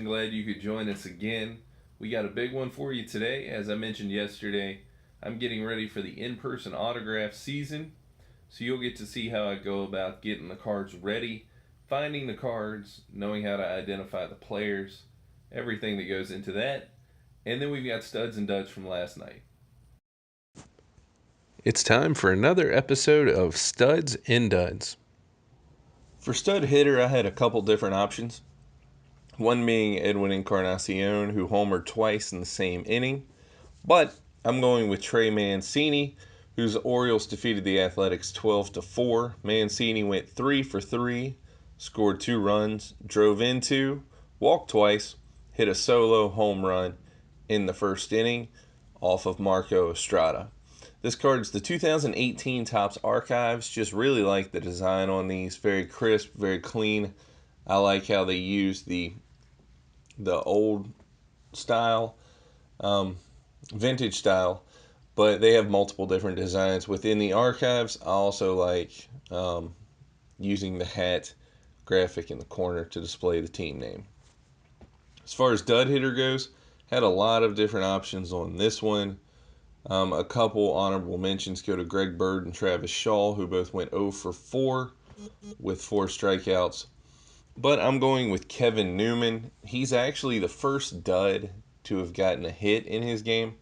and glad you could join us again. We got a big one for you today. As I mentioned yesterday, I'm getting ready for the in person autograph season. So you'll get to see how I go about getting the cards ready, finding the cards, knowing how to identify the players, everything that goes into that. And then we've got studs and duds from last night. It's time for another episode of Studs and Duds. For stud hitter, I had a couple different options. One being Edwin Encarnacion, who homered twice in the same inning. But I'm going with Trey Mancini, whose Orioles defeated the Athletics 12-4. Mancini went 3 for 3, scored 2 runs, drove in 2, walked twice, hit a solo home run in the first inning off of Marco Estrada. This card's the 2018 Topps Archives. Just really like the design on these. Very crisp, very clean. I like how they use the old style, vintage style, but they have multiple different designs within the archives. I also like using the hat graphic in the corner to display the team name. As far as dud hitter goes, had a lot of different options on this one. A couple honorable mentions go to Greg Bird and Travis Shaw, who both went 0 for 4 with 4 strikeouts. But I'm going with Kevin Newman. He's actually the first dud to have gotten a hit in his game.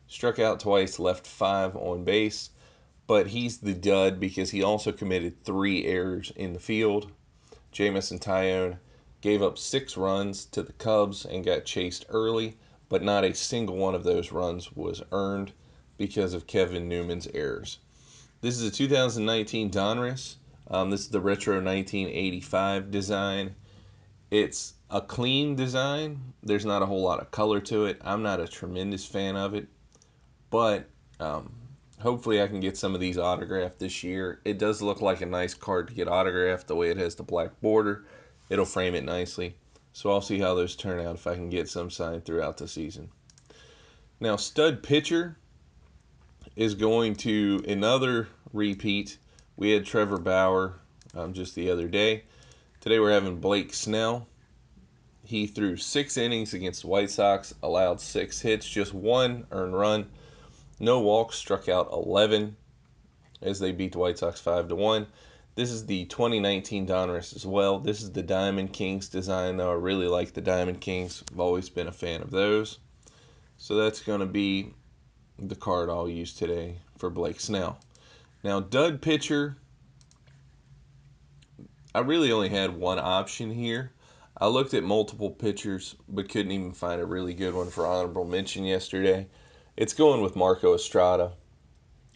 Struck out twice, left 5 on base. But he's the dud because he also committed 3 errors in the field. Jamison Tyone gave up 6 runs to the Cubs and got chased early, but not a single one of those runs was earned because of Kevin Newman's errors. This is a 2019 Donruss. This is the Retro 1985 design. It's a clean design. There's not a whole lot of color to it. I'm not a tremendous fan of it, but hopefully I can get some of these autographed this year. It does look like a nice card to get autographed the way it has the black border. It'll frame it nicely. So I'll see how those turn out if I can get some signed throughout the season. Now, stud pitcher is going to another repeat. We had Trevor Bauer just the other day. Today we're having Blake Snell. He threw 6 innings against the White Sox, allowed 6 hits, just 1 earned run, no walks, struck out 11 as they beat the White Sox 5-1. This is the 2019 Donruss as well. This is the Diamond Kings design, though. I really like the Diamond Kings. I've always been a fan of those. So that's going to be the card I'll use today for Blake Snell. Now, dud pitcher, I really only had one option here. I looked at multiple pitchers, but couldn't even find a really good one for honorable mention yesterday. It's going with Marco Estrada,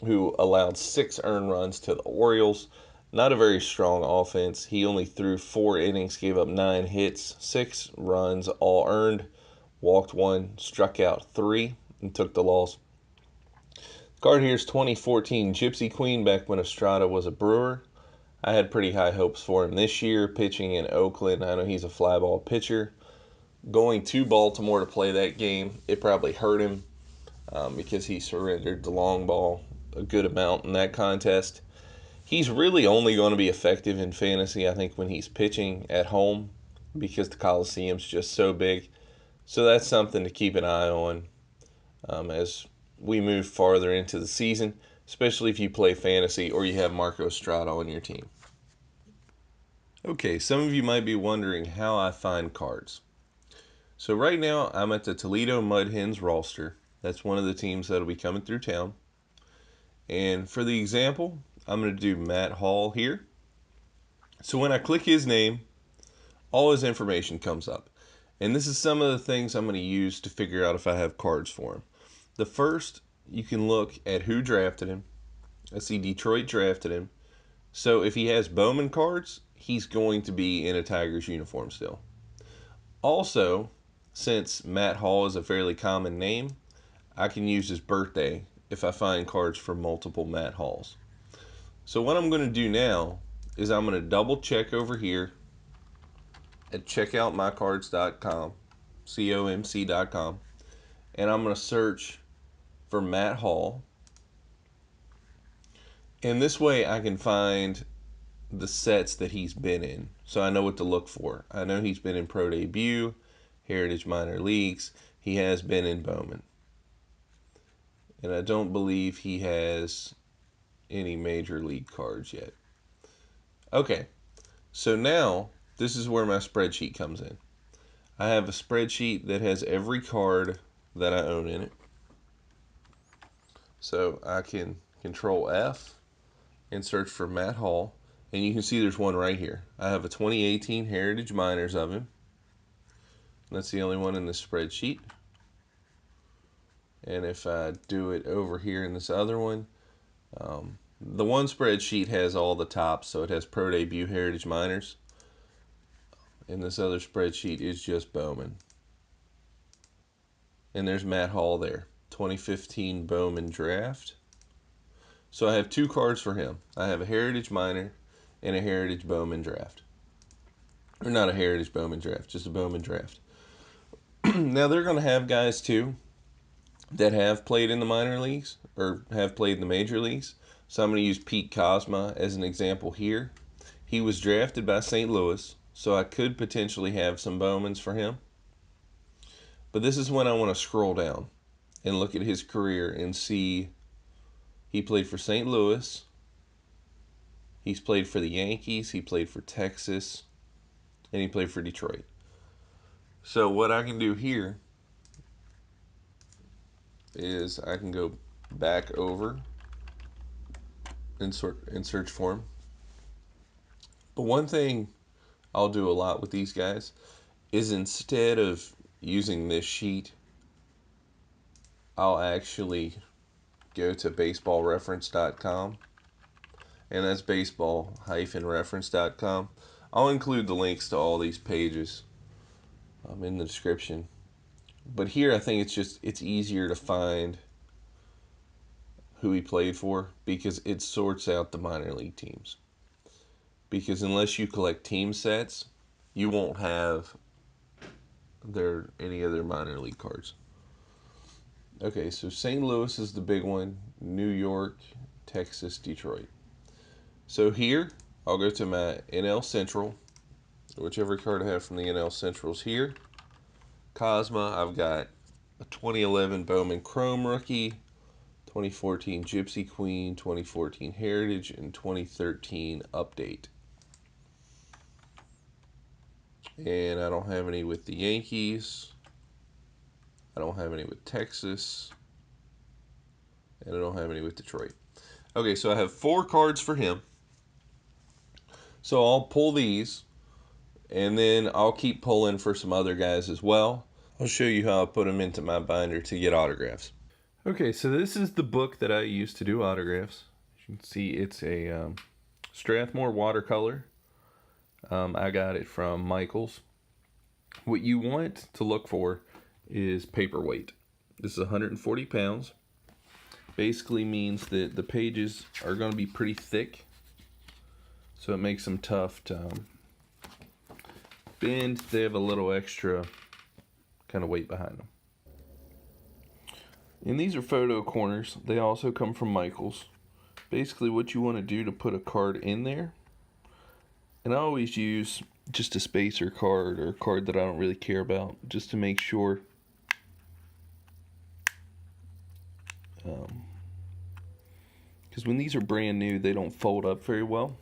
who allowed 6 earned runs to the Orioles. Not a very strong offense. He only threw 4 innings, gave up 9 hits, 6 runs, all earned, walked 1, struck out 3, and took the loss. Card here is 2014 Gypsy Queen, back when Estrada was a Brewer. I had pretty high hopes for him this year, pitching in Oakland. I know he's a fly ball pitcher. Going to Baltimore to play that game, it probably hurt him because he surrendered the long ball a good amount in that contest. He's really only going to be effective in fantasy, I think, when he's pitching at home because the Coliseum's just so big. So that's something to keep an eye on as we move farther into the season, especially if you play fantasy or you have Marco Estrada on your team. Okay, some of you might be wondering how I find cards. So right now I'm at the Toledo Mud Hens roster. That's one of the teams that'll be coming through town. And for the example, I'm going to do Matt Hall here. So when I click his name, all his information comes up. And this is some of the things I'm going to use to figure out if I have cards for him. The first, you can look at who drafted him. I see Detroit drafted him. So if he has Bowman cards, he's going to be in a Tigers uniform still. Also, since Matt Hall is a fairly common name, I can use his birthday if I find cards for multiple Matt Halls. So what I'm going to do now is I'm going to double check over here at checkoutmycards.com, comc.com, and I'm going to search for Matt Hall. And this way I can find the sets that he's been in, so I know what to look for. I know he's been in Pro Debut, Heritage Minor Leagues. He has been in Bowman. And I don't believe he has any Major League cards yet. Okay, so now this is where my spreadsheet comes in. I have a spreadsheet that has every card that I own in it. So I can Control F and search for Matt Hall. And you can see there's one right here. I have a 2018 Heritage Minors of him. That's the only one in the spreadsheet. And if I do it over here in this other one, the one spreadsheet has all the tops. So it has Pro Debut Heritage Minors. And this other spreadsheet is just Bowman. And there's Matt Hall there. 2015 Bowman Draft. So I have two cards for him. I have a Heritage Minor and a Heritage Bowman Draft. Or not a Heritage Bowman Draft, just a Bowman Draft. Now they're going to have guys too that have played in the minor leagues or have played in the major leagues. So I'm going to use Pete Kozma as an example here. He was drafted by St. Louis, so I could potentially have some Bowmans for him. But this is when I want to scroll down and look at his career and see he played for St. Louis. He's played for the Yankees. He played for Texas. And he played for Detroit. So what I can do here is I can go back over and search for him. But one thing I'll do a lot with these guys is instead of using this sheet, I'll actually go to baseballreference.com, and that's baseball-reference.com. I'll include the links to all these pages in the description. But here I think it's easier to find who he played for because it sorts out the minor league teams. Because unless you collect team sets, you won't have any other minor league cards. Okay, so St. Louis is the big one. New York, Texas, Detroit. So here, I'll go to my NL Central. Whichever card I have from the NL Central is here. Kozma, I've got a 2011 Bowman Chrome rookie, 2014 Gypsy Queen, 2014 Heritage, and 2013 Update. And I don't have any with the Yankees. I don't have any with Texas. And I don't have any with Detroit. Okay, so I have 4 cards for him. So I'll pull these, and then I'll keep pulling for some other guys as well. I'll show you how I put them into my binder to get autographs. Okay, so this is the book that I use to do autographs. As you can see, it's a Strathmore watercolor. I got it from Michaels. What you want to look for is paperweight. This is 140 pounds. Basically means that the pages are going to be pretty thick, so it makes them tough to bend. They have a little extra kind of weight behind them. And these are photo corners. They also come from Michaels. Basically what you want to do to put a card in there, and I always use just a spacer card or a card that I don't really care about, just to make sure because when these are brand new, they don't fold up very well.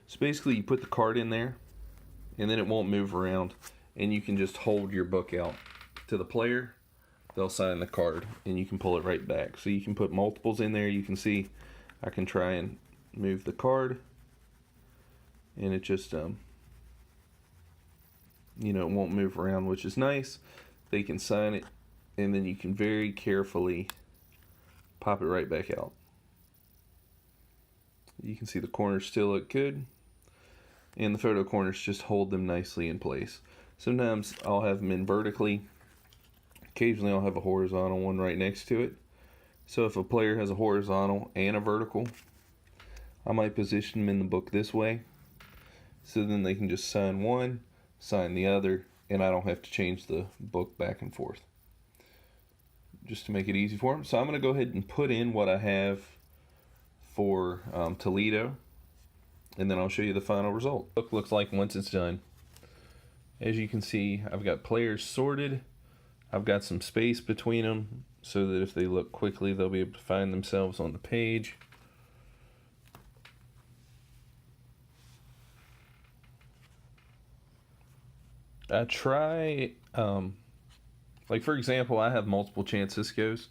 So basically you put the card in there and then it won't move around, and you can just hold your book out to the player. They'll sign the card and you can pull it right back. So you can put multiples in there. You can see I can try and move the card, and it just it won't move around, which is nice. They can sign it, and then you can very carefully pop it right back out. You can see the corners still look good, and the photo corners just hold them nicely in place. Sometimes I'll have them in vertically. Occasionally I'll have a horizontal one right next to it. So if a player has a horizontal and a vertical, I might position them in the book this way, so then they can just sign one, sign the other, and I don't have to change the book back and forth, just to make it easy for them. So I'm going to go ahead and put in what I have for Toledo, and then I'll show you the final result. The book looks like once it's done. As you can see, I've got players sorted. I've got some space between them so that if they look quickly, they'll be able to find themselves on the page. I try, like for example, I have multiple chance Cisco's,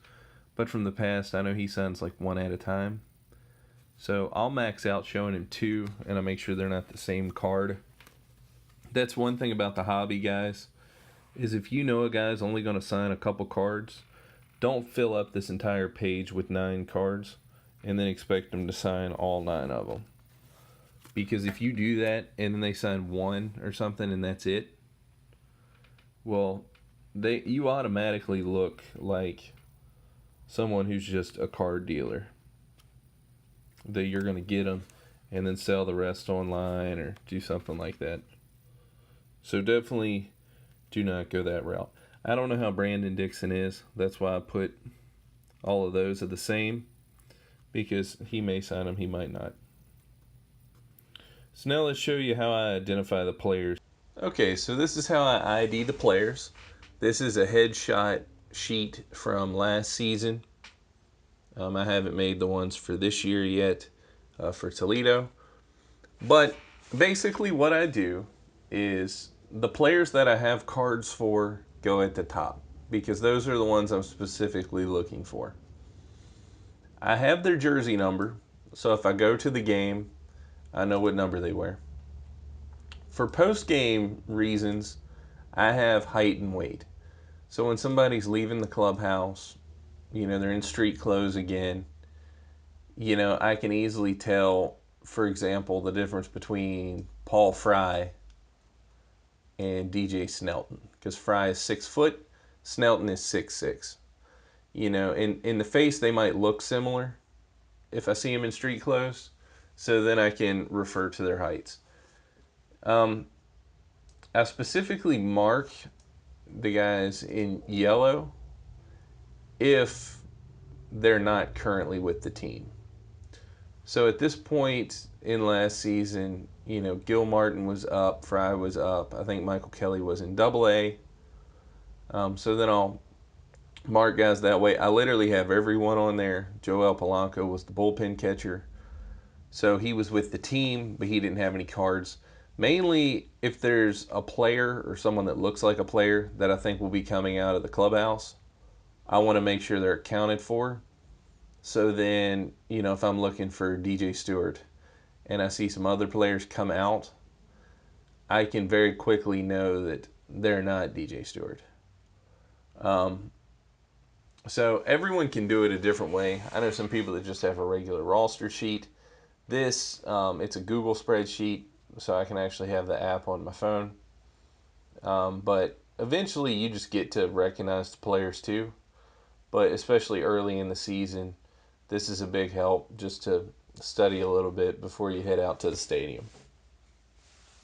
but from the past, I know he signs like one at a time. So I'll max out showing him two, and I make sure they're not the same card. That's one thing about the hobby, guys, is if you know a guy's only going to sign a couple cards, don't fill up this entire page with 9 cards and then expect them to sign all 9 of them. Because if you do that and then they sign one or something and that's it, well, you automatically look like someone who's just a card dealer. That you're going to get them and then sell the rest online or do something like that. So definitely do not go that route. I don't know how Brandon Dixon is. That's why I put all of those are the same, because he may sign them, he might not. So now let's show you how I identify the players. Okay, so this is how I ID the players. This is a headshot sheet from last season. I haven't made the ones for this year yet for Toledo. But basically what I do is the players that I have cards for go at the top, because those are the ones I'm specifically looking for. I have their jersey number, so if I go to the game, I know what number they wear. For post-game reasons, I have height and weight. So when somebody's leaving the clubhouse, they're in street clothes again, I can easily tell, for example, the difference between Paul Fry and DJ Snelton, because Fry is 6 foot, Snelton is 6'6". In the face they might look similar if I see them in street clothes, so then I can refer to their heights. I specifically mark the guys in yellow if they're not currently with the team. So at this point in last season, Gil Martin was up, Fry was up. I think Michael Kelly was in AA. So then I'll mark guys that way. I literally have everyone on there. Joel Polanco was the bullpen catcher. So he was with the team, but he didn't have any cards. Mainly if there's a player or someone that looks like a player that I think will be coming out of the clubhouse, I want to make sure they're accounted for. So then, if I'm looking for DJ Stewart and I see some other players come out, I can very quickly know that they're not DJ Stewart. So everyone can do it a different way. I know some people that just have a regular roster sheet. This, it's a Google spreadsheet, so I can actually have the app on my phone. But eventually you just get to recognize the players too. But especially early in the season, this is a big help just to study a little bit before you head out to the stadium.